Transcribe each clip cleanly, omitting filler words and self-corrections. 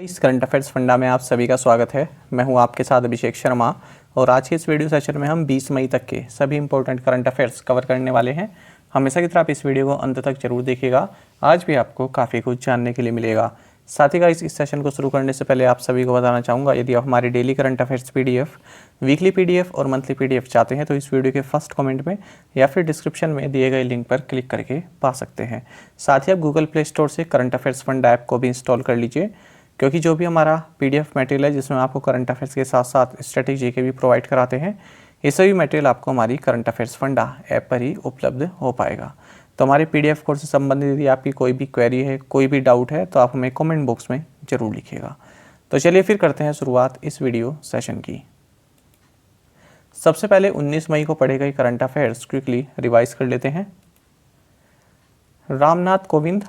इस current affairs funda में आप सभी का स्वागत है। मैं हूं आपके साथ अभिषेक शर्मा और आज के इस वीडियो सेशन में हम 20 मई तक के सभी इंपॉर्टेंट करंट अफेयर्स कवर करने वाले हैं। हमेशा की तरह आप इस वीडियो को अंत तक जरूर देखिएगा, आज भी आपको काफ़ी कुछ जानने के लिए मिलेगा। साथ ही गाइस इस सेशन को शुरू करने से पहले आप सभी को बताना चाहूँगा, यदि आप हमारी daily current affairs PDF, weekly PDF और मंथली पीडीएफ चाहते हैं तो इस वीडियो के फर्स्ट कमेंट में या फिर डिस्क्रिप्शन में दिए गए लिंक पर क्लिक करके पा सकते हैं। साथ ही आप गूगल प्ले स्टोर से करंट अफेयर्स फंड ऐप को भी इंस्टॉल कर लीजिए, क्योंकि जो भी हमारा पीडीएफ मटेरियल है जिसमें आपको करंट अफेयर्स के साथ साथ स्ट्रेटेजी के भी प्रोवाइड कराते हैं, ये सभी मटेरियल आपको हमारी करंट अफेयर्स फंडा ऐप पर ही उपलब्ध हो पाएगा। तो हमारे पीडीएफ कोर्स से संबंधित यदि आपकी कोई भी क्वेरी है, कोई भी डाउट है तो आप हमें कमेंट बॉक्स में ज़रूर लिखिएगा। तो चलिए फिर करते हैं शुरुआत इस वीडियो सेशन की। सबसे पहले 19 मई को पढ़े गए करंट अफेयर्स क्विकली रिवाइज कर लेते हैं। रामनाथ कोविंद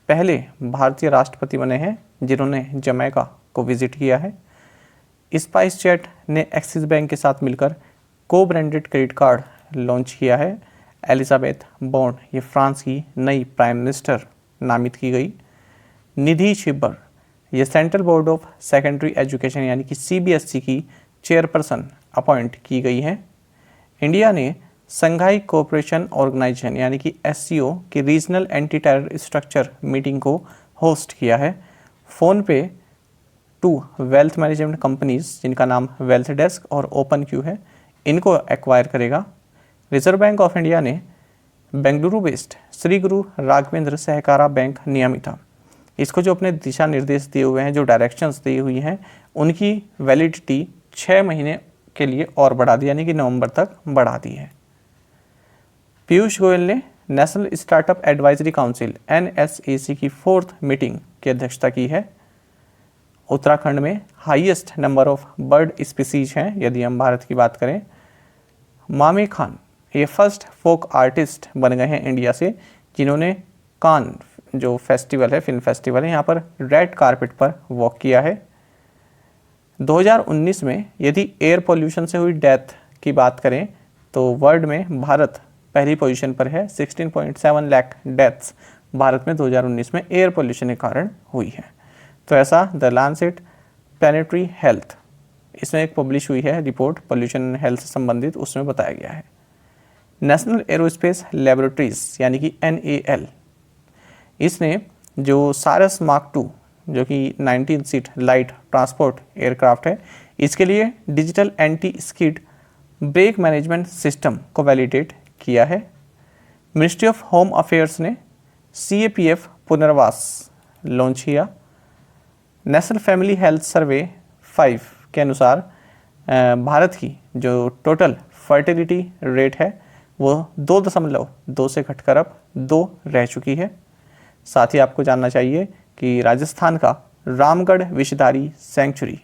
पहले भारतीय राष्ट्रपति बने हैं जिन्होंने जमैका को विजिट किया है। स्पाइस जेट ने एक्सिस बैंक के साथ मिलकर को ब्रांडेड क्रेडिट कार्ड लॉन्च किया है। एलिजाबेथ बोर्न ये फ्रांस की नई प्राइम मिनिस्टर नामित की गई। निधि छिब्बर ये central board of secondary education यानी कि सीबीएसई की चेयरपर्सन अपॉइंट की गई है। इंडिया ने संघाई कोऑपरेशन ऑर्गेनाइजेशन यानी कि एससीओ की regional anti terror structure meeting को होस्ट किया है। फोन पे 2 वेल्थ मैनेजमेंट कंपनीज जिनका नाम वेल्थ डेस्क और ओपन क्यू है, इनको एक्वायर करेगा। रिजर्व बैंक ऑफ इंडिया ने बेंगलुरु बेस्ड श्री गुरु राघवेंद्र सहकारा बैंक नियमिता, इसको जो अपने दिशा निर्देश दिए हुए हैं, जो डायरेक्शंस दी हुई हैं, उनकी वैलिडिटी 6 महीने के लिए और बढ़ा दी, यानी कि नवंबर तक बढ़ा दी है। पीयूष गोयल ने national startup advisory council NSAC की 4th मीटिंग की अध्यक्षता की है। उत्तराखंड में highest number of bird species हैं यदि हम भारत की बात करें। मामे खान ये फर्स्ट फोक आर्टिस्ट बन गए हैं इंडिया से जिन्होंने कान जो फेस्टिवल है, फिल्म फेस्टिवल है, यहाँ पर रेड कारपेट पर वॉक किया है। 2019 में यदि एयर पोल्यूशन से हुई डेथ की बात करें तो वर्ल्ड में भारत पहली पोजीशन पर है। 16.7 लाख डेथ्स भारत में 2019 में एयर पोल्यूशन के कारण हुई है। तो ऐसा द लैंसेट प्लैनेटरी हेल्थ, इसमें एक पब्लिश हुई है रिपोर्ट पोल्यूशन हेल्थ से संबंधित, उसमें बताया गया है। नेशनल एरोस्पेस लेबोरेटरीज यानी कि NAL, इसने जो सारस मार्क 2 जो कि 19 सीट लाइट ट्रांसपोर्ट एयरक्राफ्ट है, इसके लिए digital anti skid brake management system को वैलिडेट किया है। मिनिस्ट्री ऑफ होम अफेयर्स ने CAPF पुनर्वास लॉन्च किया। नेशनल फैमिली हेल्थ सर्वे 5 के अनुसार भारत की जो टोटल फर्टिलिटी रेट है वो 2.2 से घटकर अब 2 रह चुकी है। साथ ही आपको जानना चाहिए कि राजस्थान का रामगढ़ विषधारी सेंचुरी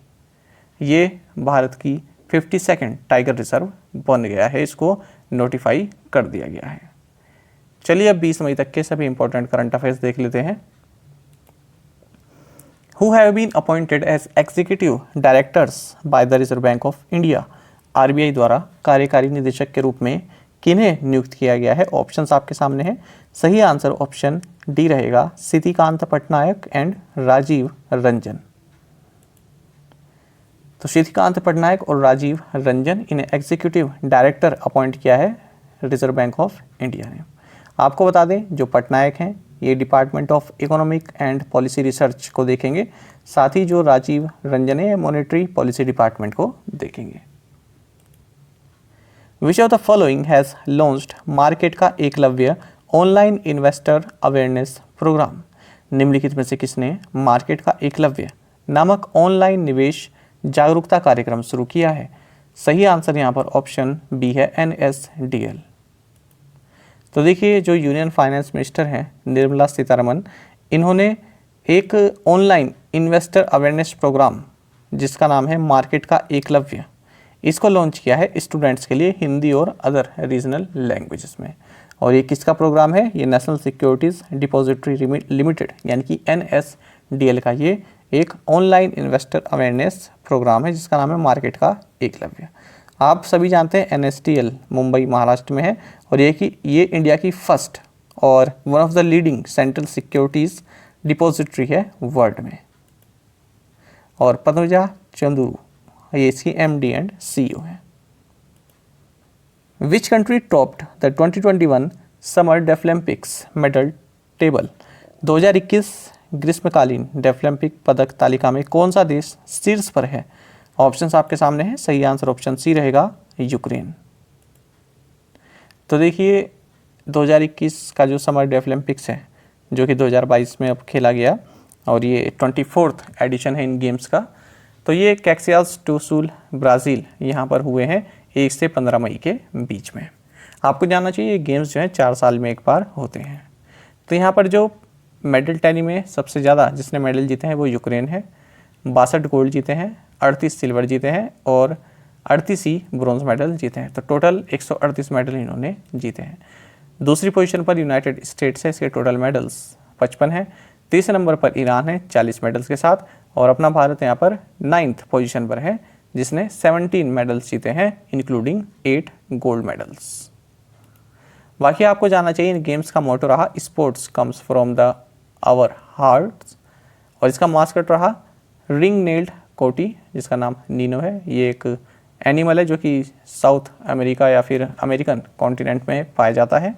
ये भारत की 52nd टाइगर रिजर्व बन गया है, इसको नोटिफाई कर दिया गया है। चलिए अब 20 मई तक के सभी इंपॉर्टेंट करंट अफेयर्स देख लेते हैं। Who have been appointed as executive directors by the Reserve Bank of India? RBI द्वारा कार्यकारी निदेशक के रूप में किन्हें नियुक्त किया गया है? ऑप्शंस आपके सामने हैं। सही आंसर ऑप्शन डी रहेगा, सिद्धिकांत पटनायक एंड राजीव रंजन। तो सिद्धिकांत पटनायक और राजीव रंजन इन्हें एग्जीक्यूटिव डायरेक्टर अपॉइंट किया है रिजर्व बैंक ऑफ इंडिया ने। आपको बता दें जो पटनायक हैं ये department of economic and policy research को देखेंगे, साथ ही जो राजीव रंजन है मॉनेटरी पॉलिसी डिपार्टमेंट को देखेंगे। Which of the following has launched market का Eklavya online investor awareness programme? निम्नलिखित में से किसने मार्केट का एकलव्य नामक ऑनलाइन निवेश जागरूकता कार्यक्रम शुरू किया है? सही आंसर यहाँ पर ऑप्शन बी है, NSDL। तो देखिए जो यूनियन फाइनेंस मिनिस्टर हैं निर्मला सीतारमन, इन्होंने एक ऑनलाइन इन्वेस्टर अवेयरनेस प्रोग्राम जिसका नाम है मार्केट का एकलव्य, इसको लॉन्च किया है स्टूडेंट्स के लिए हिंदी और अदर रीजनल लैंग्वेजेस में। और ये किसका प्रोग्राम है? ये नेशनल सिक्योरिटीज़ डिपॉजिटरी लिमिटेड यानी कि NSDL का ये एक ऑनलाइन इन्वेस्टर अवेयरनेस प्रोग्राम है जिसका नाम है मार्केट का एकलव्य। आप सभी जानते हैं NSDL मुंबई महाराष्ट्र में है और ये इंडिया की फर्स्ट और one of the leading central securities depository है वर्ल्ड में। और पद्मजा चंद्रू ये इसकी MD एंड CEO है। Which country topped the 2021 summer Deaflympics medal table? 2021 ग्रीष्मकालीन डेफलिम्पिक पदक तालिका में कौन सा देश शीर्ष पर है? ऑप्शंस आपके सामने है। सही आंसर ऑप्शन सी रहेगा, यूक्रेन। तो देखिए 2021 का जो समर डेफलिम्पिक्स है जो कि 2022 में अब खेला गया और ये 24th एडिशन है इन गेम्स का, तो ये कैक्सियास डो सुल ब्राज़ील यहाँ पर हुए हैं 1 से 15 मई के बीच में। आपको जानना चाहिए ये गेम्स जो हैं 4 साल में एक बार होते हैं। तो यहाँ पर जो मेडल टैली में सबसे ज़्यादा जिसने मेडल जीते हैं वो यूक्रेन है। 62 गोल्ड जीते हैं, 38 सिल्वर जीते हैं और 38 ही ब्रॉन्ज मेडल जीते हैं। तो टोटल 138 मेडल इन्होंने जीते हैं। दूसरी पोजीशन पर यूनाइटेड स्टेट्स है, इसके टोटल मेडल्स 55 हैं। तीसरे नंबर पर ईरान है 40 मेडल्स के साथ और अपना भारत यहाँ पर 9th पोजीशन पर है जिसने 17 मेडल्स जीते हैं इंक्लूडिंग 8 गोल्ड मेडल्स। बाकी आपको जानना चाहिए इन गेम्स का मोटो रहा sports comes from the our hearts और इसका मास्कट रहा रिंग नेल्ड कोटी जिसका नाम नीनो है। ये एक एनिमल है जो कि साउथ अमेरिका या फिर अमेरिकन कॉन्टिनेंट में पाया जाता है।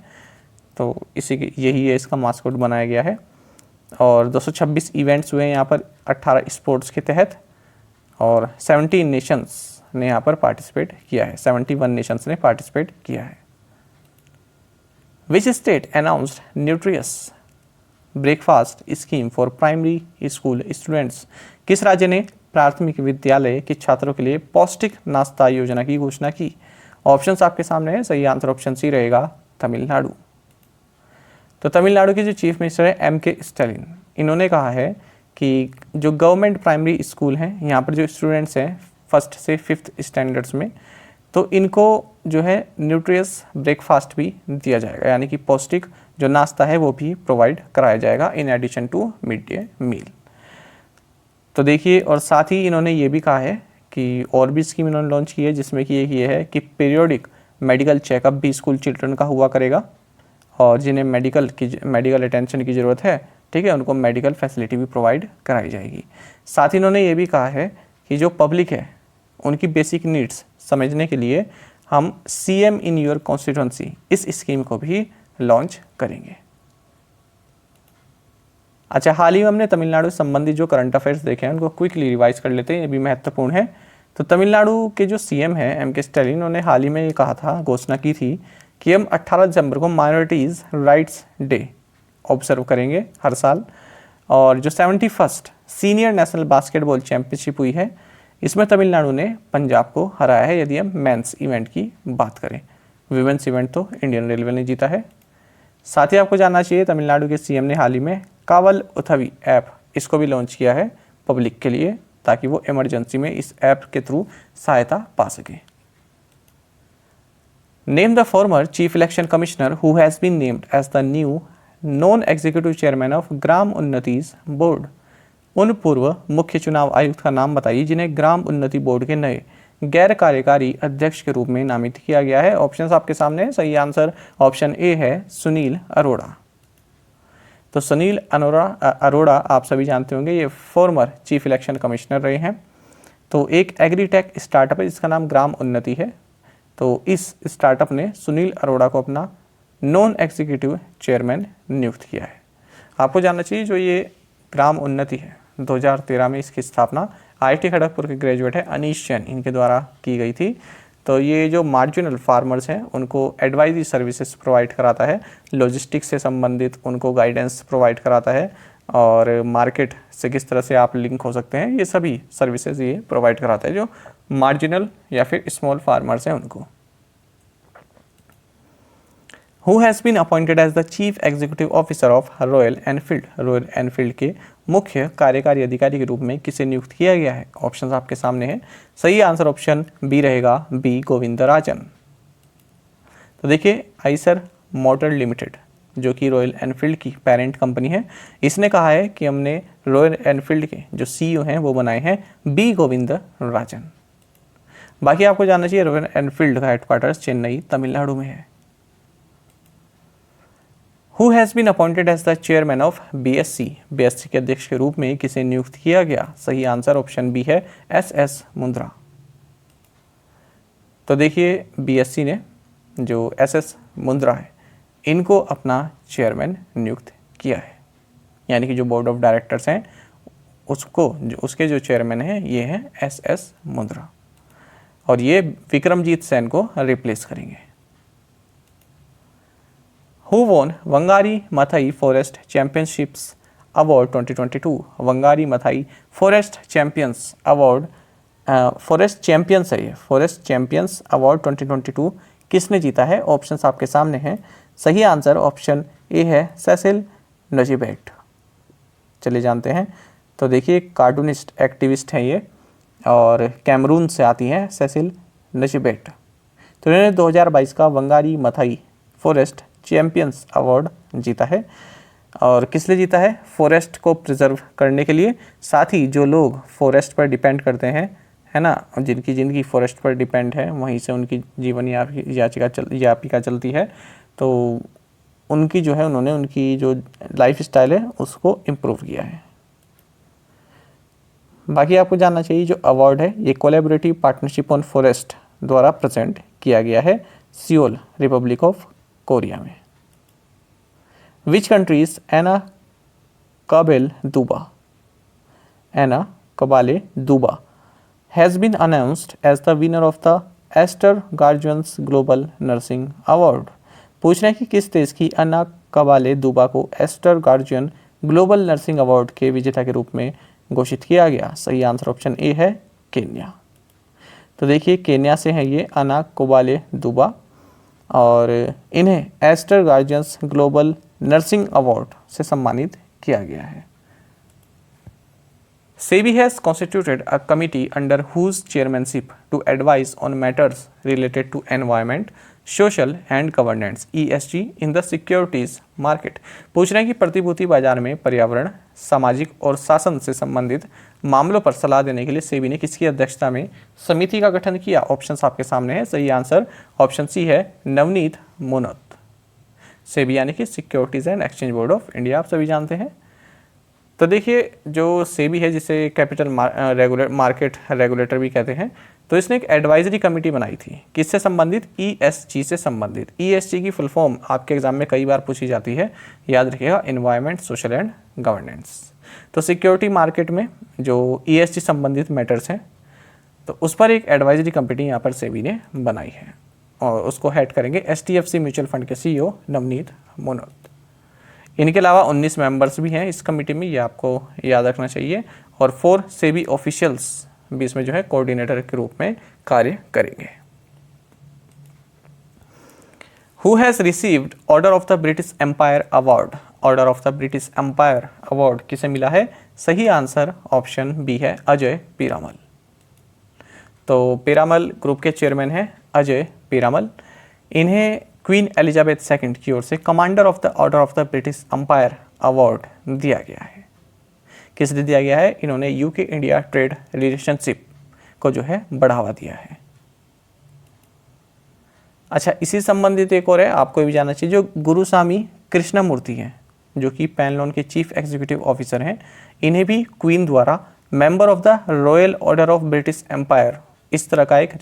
तो इसी यही है इसका मास्कट बनाया गया है। और 226 इवेंट्स हुए हैं यहाँ पर 18 स्पोर्ट्स के तहत और 17 नेशंस ने यहाँ पर पार्टिसिपेट किया है। 71 नेशंस ने पार्टिसिपेट किया है। Which state announced nutritious breakfast scheme for primary school students? किस राज्य ने प्राथमिक विद्यालय के छात्रों के लिए पौष्टिक नाश्ता योजना की घोषणा की? ऑप्शंस आपके सामने है। सही आंसर ऑप्शन सी रहेगा, तमिलनाडु। तो तमिलनाडु के जो चीफ मिनिस्टर है MK स्टालिन, इन्होंने कहा है कि जो गवर्नमेंट प्राइमरी स्कूल हैं यहाँ पर जो स्टूडेंट्स हैं 1st से 5th स्टैंडर्ड्स में, तो इनको जो है न्यूट्रियस ब्रेकफास्ट भी दिया जाएगा, यानी कि पौष्टिक जो नाश्ता है वो भी प्रोवाइड कराया जाएगा in addition to mid day meal. तो देखिए और साथ ही इन्होंने ये भी कहा है कि और भी स्कीम इन्होंने लॉन्च की है जिसमें कि एक ये है कि पीरियोडिक मेडिकल चेकअप भी स्कूल चिल्ड्रन का हुआ करेगा और जिन्हें मेडिकल अटेंशन की ज़रूरत है, ठीक है, उनको मेडिकल फैसिलिटी भी प्रोवाइड कराई जाएगी। साथ ही इन्होंने ये भी कहा है कि जो पब्लिक है उनकी बेसिक नीड्स समझने के लिए हम CM इन योर कॉन्स्टिट्यूंसी इस स्कीम को भी लॉन्च करेंगे। अच्छा, हाल ही में हमने तमिलनाडु से संबंधित जो करंट अफेयर्स देखे हैं उनको क्विकली रिवाइज कर लेते हैं, ये भी महत्वपूर्ण है। तो तमिलनाडु के जो CM हैं MK स्टालिन, उन्होंने हाल ही में ये कहा था, घोषणा की थी कि हम 18 दिसंबर को माइनॉरिटीज़ राइट्स डे ऑब्जर्व करेंगे हर साल। और जो 71st senior national basketball championship हुई है इसमें तमिलनाडु ने पंजाब को हराया है। यदि हम मेंस इवेंट की बात करें, विमेंस इवेंट तो इंडियन रेलवे ने जीता है। साथ ही आपको जानना चाहिए तमिलनाडु के CM ने हाल ही में कावल उथवी ऐप इसको भी लॉन्च किया है पब्लिक के लिए, ताकि वो इमरजेंसी में इस ऐप के थ्रू सहायता पा सके। Name the former chief election commissioner who has been named as the new non executive chairman of Gram Unnati's board. उन पूर्व मुख्य चुनाव आयुक्त का नाम बताइए जिन्हें ग्राम उन्नति बोर्ड के नए गैर कार्यकारी अध्यक्ष के रूप में नामित किया गया है। ऑप्शंस आपके सामने है। सही आंसर ऑप्शन ए है, सुनील अरोड़ा। तो सुनील अरोड़ा आप सभी जानते होंगे, ये फॉर्मर चीफ इलेक्शन कमिश्नर रहे हैं। तो एक एग्रीटेक स्टार्टअप है जिसका नाम ग्राम उन्नति है। तो इस स्टार्टअप ने सुनील अरोड़ा को अपना नॉन एग्जीक्यूटिव चेयरमैन नियुक्त किया है। आपको जानना चाहिए जो ये ग्राम उन्नति है 2013 में इसकी स्थापना IIT खड़गपुर के ग्रेजुएट है अनीश जैन इनके द्वारा की गई थी। तो ये जो मार्जिनल फार्मर्स हैं उनको एडवाइजरी सर्विसेज प्रोवाइड कराता है, लॉजिस्टिक्स से संबंधित उनको गाइडेंस प्रोवाइड कराता है और मार्केट से किस तरह से आप लिंक हो सकते हैं, ये सभी सर्विसेज ये प्रोवाइड कराता है जो मार्जिनल या फिर स्मॉल फार्मर्स हैं उनको। Who has been appointed as the Chief Executive Officer of Royal Enfield? Royal Enfield के मुख्य कार्यकारी अधिकारी के रूप में किसे नियुक्त किया गया है? ऑप्शंस आपके सामने हैं। सही आंसर ऑप्शन बी रहेगा, बी गोविंदराजन। तो देखिए आइसर मोटर लिमिटेड जो कि रॉयल एनफील्ड की पेरेंट कंपनी है, इसने कहा है कि हमने रॉयल एनफील्ड के जो CEO हैं वो बनाए हैं बी गोविंदराजन। बाकी आपको जानना चाहिए रॉयल एनफील्ड का हेडक्वार्टर्स चेन्नई तमिलनाडु में है। Who has been appointed as the chairman of BSC, BSC के अध्यक्ष के रूप में किसे नियुक्त किया गया? सही आंसर ऑप्शन बी है एस मुंद्रा। तो देखिए बीएससी ने जो एस मुंद्रा है इनको अपना चेयरमैन नियुक्त किया है, यानी कि जो बोर्ड ऑफ डायरेक्टर्स हैं उसके जो चेयरमैन हैं ये हैं एस मुंद्रा, और ये विक्रमजीत सेन को रिप्लेस करेंगे। Who won Wangari Maathai forest championships award 2022? Wangari Maathai forest champions award, forest champions है ये, फॉरेस्ट चैंपियंस अवार्ड 2022 किसने जीता है? ऑप्शंस आपके सामने हैं। सही आंसर ऑप्शन ए है सेसिल नजीबेट। चलिए जानते हैं। तो देखिए कार्टूनिस्ट एक्टिविस्ट हैं ये, और कैमरून से आती हैं सेसिल नजीबेट। तो इन्होंने 2022 का Wangari Maathai forest champions award जीता है। और किस लिए जीता है? फॉरेस्ट को प्रिजर्व करने के लिए, साथ ही जो लोग फॉरेस्ट पर डिपेंड करते हैं, है ना, जिनकी ज़िंदगी फॉरेस्ट पर डिपेंड है, वहीं से उनकी जीवन यापिका चलती है, तो उनकी जो है उन्होंने उनकी जो लाइफ स्टाइल है उसको इम्प्रूव किया है। बाकी आपको जानना चाहिए जो अवार्ड है ये कोलैबोरेटिव पार्टनरशिप ऑन फॉरेस्ट द्वारा प्रेजेंट किया गया है सियोल, रिपब्लिक ऑफ कोरिया में। Which countries Anna Qabale Duba has been announced as the winner of the Aster Guardians Global Nursing Award? पूछ रहे हैं कि किस देश की अन्ना कबाले दुबा को Aster Guardian Global Nursing Award के विजेता के रूप में घोषित किया गया? सही आंसर ऑप्शन ए है केन्या। तो देखिए केन्या से है ये अन्ना कबाले दुबा, और इन्हें Aster Guardians Global Nursing Award से सम्मानित किया गया है। SEBI has constituted a committee under whose chairmanship to advise on matters related to environment, social and governance (ESG) in the securities market। पूछ रहे हैं कि प्रतिभूति बाजार में पर्यावरण, सामाजिक और शासन से संबंधित मामलों पर सलाह देने के लिए सेबी ने किसकी अध्यक्षता में समिति का गठन किया? ऑप्शंस आपके सामने है। सही आंसर ऑप्शन सी है नवनीत मोनत। सेबी यानी कि securities and exchange board of India, आप सभी जानते हैं। तो देखिए जो सेबी है जिसे कैपिटल मार्केट रेगुलेटर भी कहते हैं, तो इसने एक एडवाइजरी कमेटी बनाई थी किससे संबंधित? ESG से संबंधित। ESG की फुल फॉर्म आपके एग्जाम में कई बार पूछी जाती है, याद रखिएगा, एनवायरनमेंट, सोशल एंड गवर्नेंस। तो सिक्योरिटी मार्केट में जो ESG संबंधित मैटर्स हैं तो उस पर एक एडवाइजरी कमेटी यहाँ पर सेबी ने बनाई है, और उसको हेड करेंगे HDFC म्यूचुअल फंड के CEO नवनीत मोनत। इनके अलावा 19 मेंबर्स भी हैं इस कमेटी में, ये आपको याद रखना चाहिए, और 4 सेबी ऑफिशियल्स भी इसमें जो है कोऑर्डिनेटर के रूप में कार्य करेंगे। Who has received Order of the British Empire award? Order of the British Empire award किसे मिला है? सही आंसर ऑप्शन बी है अजय पीरामल। तो पीरामल ग्रुप के चेयरमैन हैं अजय पीरामल। इन्हें क्वीन एलिजाबेथ II की ओर से Commander of the Order of the British Empire award दिया गया है। किस लिए दिया गया है? इन्होंने UK इंडिया ट्रेड रिलेशनशिप को जो है बढ़ावा दिया है। अच्छा, इसी संबंधित एक और है, आपको ये भी जानना चाहिए, जो गुरुस्वामी कृष्णमूर्ति हैं जो कि पैनलोन के चीफ एग्जीक्यूटिव ऑफिसर हैं, इन्हें भी क्वीन द्वारा Member of the Royal Order of British Empire, इस तरह का एक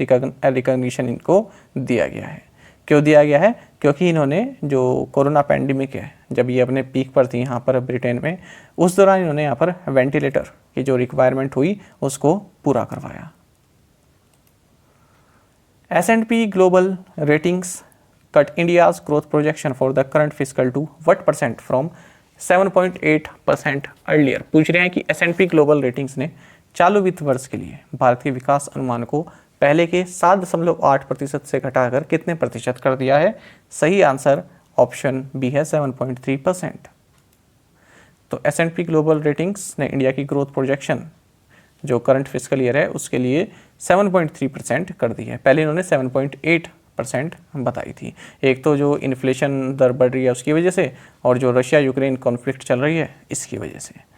रिकॉग्निशन इनको दिया गया है। क्यों दिया गया है? क्योंकि इन्होंने जो कोरोना पैंडेमिक है, जब ये अपने पीक पर थी यहाँ पर ब्रिटेन में, उस दौरान इन्होंने यहाँ पर वेंटिलेटर की जो रिक्वायरमेंट हुई उसको पूरा करवाया। S&P Global Ratings cut India's growth projection for the current fiscal to what % from 7.8% earlier? पूछ रहे हैं कि S&P ग्लोबल रेटिंग्स ने चालू वित्त वर्ष के लिए भारत के विकास अनुमान को पहले के 7.8% से घटाकर कितने प्रतिशत कर दिया है? सही आंसर ऑप्शन बी है 7.3%। तो S&P ग्लोबल रेटिंग्स ने इंडिया की ग्रोथ प्रोजेक्शन जो करंट फिस्कल ईयर है उसके लिए 7.3% कर दी है। पहले इन्होंने 7.8% बताई थी। एक तो जो इन्फ्लेशन दर बढ़ रही है उसकी वजह से, और जो रशिया यूक्रेन कॉन्फ्लिक्ट चल रही है इसकी वजह से।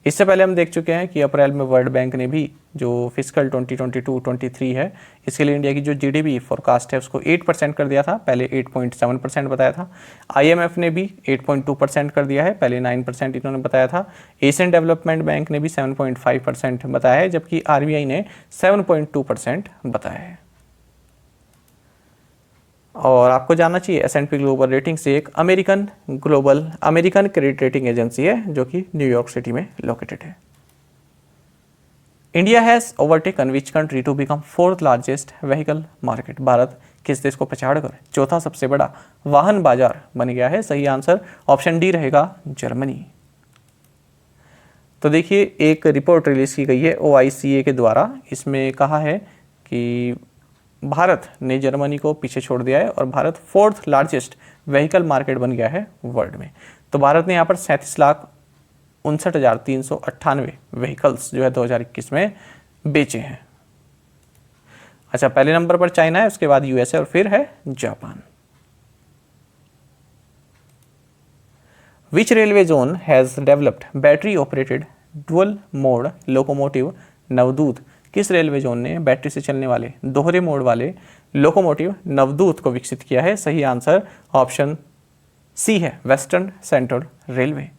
इससे पहले हम देख चुके हैं कि अप्रैल में वर्ल्ड बैंक ने भी जो फिजिकल 2022-23 है इसके लिए इंडिया की जो जीडीपी फोरकास्ट है उसको 8% कर दिया था, पहले 8.7% बताया था। आईएमएफ ने भी 8.2% कर दिया है, पहले 9% इन्होंने बताया था। एशियन डेवलपमेंट बैंक ने भी 7.5% बताया है, जबकि आरबीआई ने 7.2% बताया है। और आपको जानना चाहिए S&P ग्लोबल रेटिंग से एक अमेरिकन क्रेडिट रेटिंग एजेंसी है जो कि न्यूयॉर्क सिटी में लोकेटेड है। India has overtaken which country to become 4th largest vehicle market. Bharat किस देश को पछाड़कर चौथा सबसे बड़ा वाहन बाजार बन गया है? सही आंसर ऑप्शन डी रहेगा, जर्मनी। तो देखिए एक रिपोर्ट रिलीज की गई है OICA के द्वारा, इसमें कहा है कि भारत ने जर्मनी को पीछे छोड़ दिया है और Bharat 4th largest vehicle market बन गया है वर्ल्ड में। तो भारत ने यहाँ पर 37,59,398 व्हीकल्स जो है 2021 में बेचे हैं। अच्छा, पहले नंबर पर चाइना है, उसके बाद यूएसए और फिर है Japan. Which railway zone has developed battery operated dual mode locomotive Navdoot. किस रेलवे जोन ने बैटरी से चलने वाले दोहरे मोड वाले लोकोमोटिव नवदूत को विकसित किया है? सही आंसर ऑप्शन सी है, वेस्टर्न सेंट्रल रेलवे।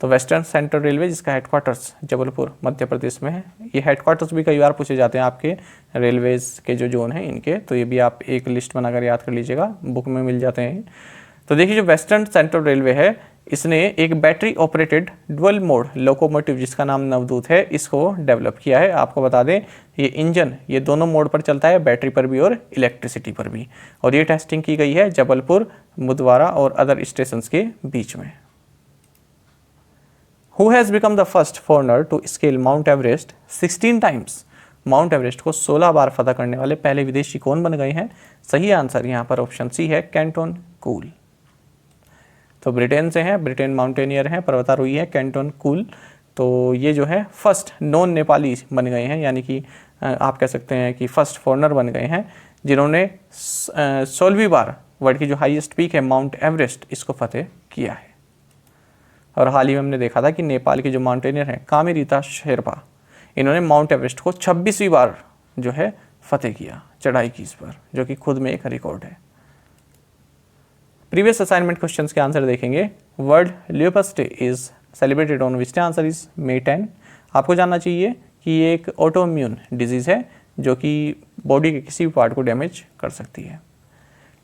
तो वेस्टर्न सेंट्रल रेलवे जिसका हेडक्वार्टर्स जबलपुर मध्य प्रदेश में है। ये हेडक्वार्टर्स भी कई बार पूछे जाते हैं आपके रेलवेज के जो जोन हैं इनके, तो ये भी आप एक लिस्ट बनाकर याद कर लीजिएगा, बुक में मिल जाते हैं। तो देखिए जो वेस्टर्न सेंट्रल रेलवे है इसने एक battery operated dual mode locomotive जिसका नाम नवदूत है इसको डेवलप किया है। आपको बता दें ये इंजन ये दोनों मोड पर चलता है, बैटरी पर भी और इलेक्ट्रिसिटी पर भी, और ये टेस्टिंग की गई है जबलपुर, मुदवारा और अदर स्टेशन के बीच में। Who has become the first foreigner to scale Mount Everest 16 times? Mount Everest को 16 बार फतह करने वाले पहले विदेशी कौन बन गए हैं? सही आंसर यहाँ पर ऑप्शन सी है, कैंटन कूल। तो ब्रिटेन से हैं, ब्रिटेन माउंटेनियर हैं, पर्वतारोही है कैंटन कूल। तो ये जो है फर्स्ट नॉन नेपाली बन गए हैं, यानी कि आप कह सकते हैं कि फर्स्ट फॉरेनर बन गए हैं जिन्होंने 16वीं बार वर्ल्ड की जो हाईएस्ट पीक है माउंट एवरेस्ट इसको फतेह किया है। और हाल ही में हमने देखा था कि नेपाल के जो माउंटेनियर हैं कामेरीता शेरपा, इन्होंने माउंट एवरेस्ट को 26वीं बार जो है फतेह किया, चढ़ाई की इस पर, जो कि खुद में एक रिकॉर्ड है। प्रीवियस असाइनमेंट क्वेश्चंस के आंसर देखेंगे। World lupus day is celebrated on which day? Answer is May 10। आपको जानना चाहिए कि ये एक ऑटोइम्यून डिजीज़ है जो कि बॉडी के किसी भी पार्ट को डैमेज कर सकती है।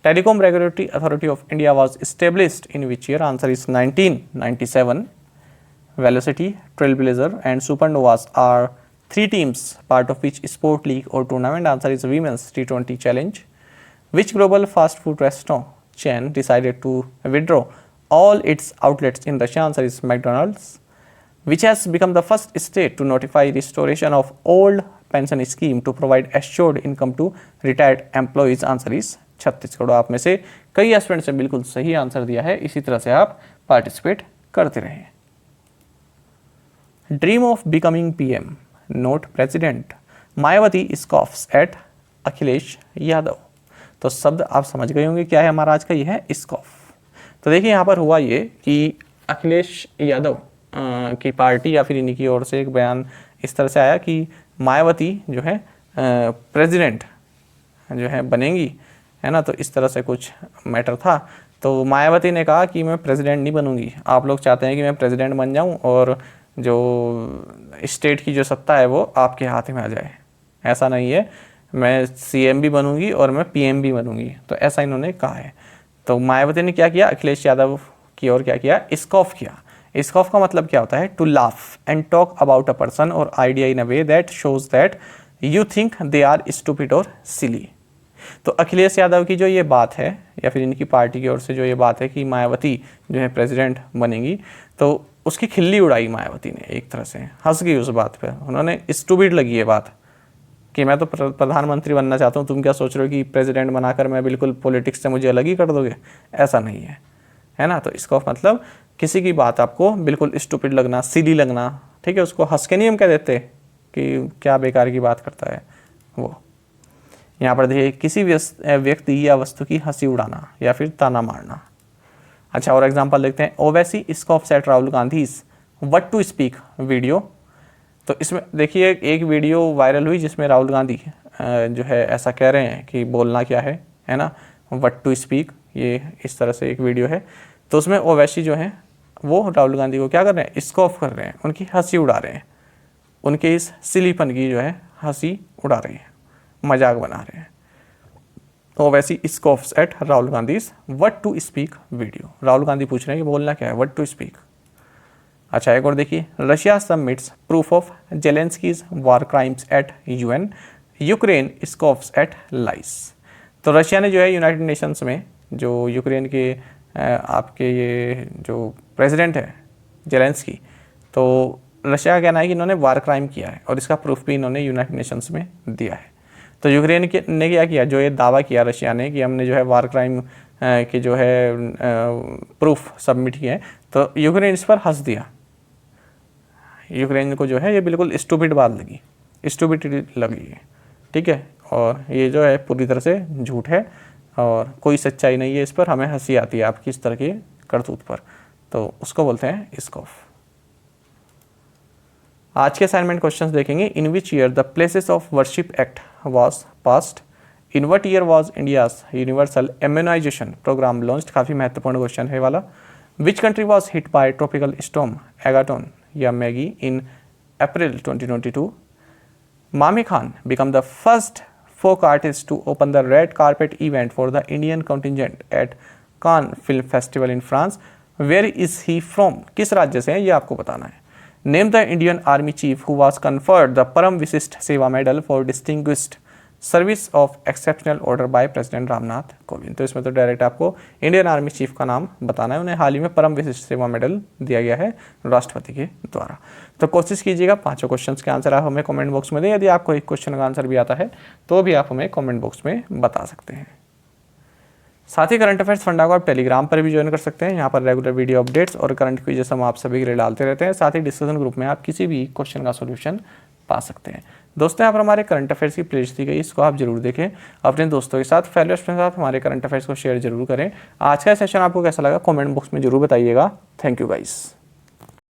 Telecom Regulatory Authority of India was established in which year? Answer is 1997। Velocity, Trailblazer and Supernovas are 3 teams part of which sport league or tournament? Answer is Women's T20 Challenge. Which global fast food restaurant chain decided to withdraw all its outlets in Russia? Answer is McDonald's. Which has become the first state to notify restoration of old pension scheme to provide assured income to retired employees? Answer is Chhattisgarh. आप में से कई aspirants ने बिल्कुल सही answer दिया है, इसी तरह से आप पार्टिसिपेट करते रहें। Dream of becoming PM not president, Mayawati scoffs at Akhilesh Yadav. तो शब्द आप समझ गए होंगे क्या है हमारा आज का, ये है स्कॉफ। तो देखिए यहाँ पर हुआ ये कि अखिलेश यादव की पार्टी या फिर इन्हीं की ओर से एक बयान इस तरह से आया कि मायावती जो है प्रेसिडेंट जो है बनेंगी, है ना। तो इस तरह से कुछ मैटर था। तो मायावती ने कहा कि मैं प्रेसिडेंट नहीं बनूंगी, आप लोग चाहते हैं कि मैं प्रेसिडेंट बन जाऊं और जो स्टेट की जो सत्ता है वो आपके हाथ में आ जाए, ऐसा नहीं है, मैं CM भी बनूंगी और मैं PM भी बनूंगी। तो ऐसा इन्होंने कहा है। तो मायावती ने क्या किया, अखिलेश यादव की ओर क्या किया, स्कॉफ किया। स्कॉफ का मतलब क्या होता है? To laugh and talk about a person or idea in a way that shows that you think they are stupid or silly. तो अखिलेश यादव की जो ये बात है या फिर इनकी पार्टी की ओर से जो ये बात है कि मायावती जो है प्रेसिडेंट बनेंगी, तो उसकी खिल्ली उड़ाई मायावती ने, एक तरह से हंस गई उस बात पे। उन्होंने स्टूपिड लगी ये बात कि मैं तो प्रधानमंत्री बनना चाहता हूँ, तुम क्या सोच रहे हो कि प्रेसिडेंट बनाकर मैं बिल्कुल पॉलिटिक्स से मुझे अलग ही कर दोगे? ऐसा नहीं है ना। तो इसका मतलब किसी की बात आपको बिल्कुल स्टूपिड लगना, सीधी लगना, ठीक है, उसको हंस के नहीं हम कह देते कि क्या बेकार की बात करता है वो। यहाँ पर देखिए किसी व्यक्ति या वस्तु की हंसी उड़ाना या फिर ताना मारना। अच्छा, और एग्जांपल देखते हैं। Owaisi scoffs at Rahul Gandhi's what to speak video. तो इसमें देखिए एक वीडियो वायरल हुई जिसमें राहुल गांधी जो है ऐसा कह रहे हैं कि बोलना क्या है ना, व्हाट टू स्पीक, ये इस तरह से एक वीडियो है। तो उसमें ओवैसी जो है वो राहुल गांधी को क्या कर रहे हैं, स्कॉफ कर रहे हैं, उनकी हंसी उड़ा रहे हैं, उनके इस सिलीपन की जो है हंसी उड़ा रहे हैं, मजाक बना रहे हैं। Owaisi scoffs at Rahul Gandhi what to speak video. Rahul Gandhi पूछ रहे हैं कि बोलना क्या है, व्हाट टू स्पीक। अच्छा एक और देखिए, Russia submits proof of Zelensky's war crimes at UN, Ukraine scoffs at lies. तो रशिया ने जो है यूनाइटेड नेशंस में जो यूक्रेन के आपके ये जो प्रेसिडेंट है जेलेंस्की, तो रशिया का कहना है कि इन्होंने वार क्राइम किया है और इसका प्रूफ भी इन्होंने यूनाइटेड नेशंस में दिया है। तो यूक्रेन ने क्या किया, जो ये दावा किया रशिया ने कि हमने जो है वार क्राइम के जो है प्रूफ सबमिट किए हैं, तो यूक्रेन इस पर हंस दिया। यूक्रेन को जो है ये बिल्कुल स्टूपिड बात लगी, स्टूपिडिटी लगी है, ठीक है, और ये जो है पूरी तरह से झूठ है और कोई सच्चाई नहीं है इस पर, हमें हंसी आती है आपकी इस तरह की करतूत पर, तो उसको बोलते हैं स्कॉफ। आज के असाइनमेंट क्वेश्चंस देखेंगे। In which year the places of worship act was passed, in what year was India's universal immunisation programme launched, काफ़ी महत्वपूर्ण क्वेश्चन है वाला। Which country was hit by tropical storm Agaton या Maggie in April 2022। Mame Khan become the first folk artist to open the red carpet event for the Indian contingent at Cannes Film Festival in France. Where is he from? किस राज्य से है ये आपको बताना है। Name the Indian Army Chief who was conferred the Param Vishisht Seva Medal for Distinguished service of exceptional order by president Ramnath Kovind. तो इसमें तो डायरेक्ट आपको इंडियन आर्मी चीफ का नाम बताना है, उन्हें हाल ही में परम विशिष्ट सेवा मेडल दिया गया है राष्ट्रपति के द्वारा। तो कोशिश कीजिएगा पांचों क्वेश्चंस के आंसर आप हमें कमेंट बॉक्स में दें। यदि आपको एक क्वेश्चन का आंसर भी आता है तो भी आप हमें कमेंट बॉक्स में बता सकते हैं। साथ ही करंट अफेयर्स फंडा को आप टेलीग्राम पर भी ज्वाइन कर सकते हैं। यहाँ पर रेगुलर वीडियो अपडेट्स और करंट क्विज़ हम आप सभी के लिए डालते रहते हैं। साथ ही डिस्कशन ग्रुप में आप किसी भी क्वेश्चन का सोल्यूशन पा सकते हैं। दोस्तों यहाँ पर हमारे करंट अफेयर्स की प्लेलिस्ट दी गई, इसको आप जरूर देखें, अपने दोस्तों के साथ फैलोअर्स के साथ हमारे करंट अफेयर्स को शेयर जरूर करें। आज का सेशन आपको कैसा लगा कमेंट बॉक्स में जरूर बताइएगा। Thank you guys.